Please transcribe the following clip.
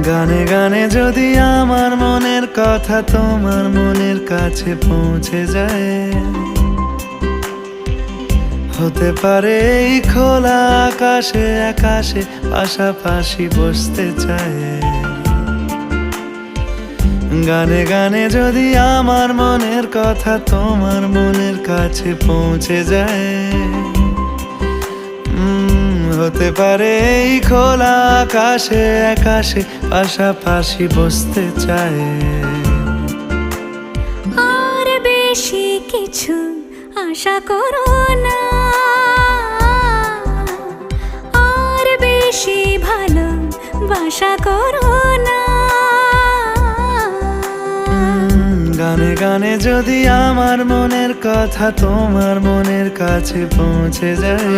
গানে গানে যদি আমার মনের কথা তোমার মনের কাছে পৌঁছে যায়, হতে পারে এই খোলা আকাশে আকাশে পাশাপাশি বসতে চায়। গানে গানে যদি আমার মনের কথা তোমার মনের কাছে পৌঁছে যায়, হতে পারে এই খোলা আকাশে আকাশে পাশাপাশি বসতে চায়। আর বেশি কিছু আশা করো না, আর বেশি ভালোবাসা করো না। গানে গানে যদি আমার মনের কথা তোমার মনের কাছে পৌঁছে যায়,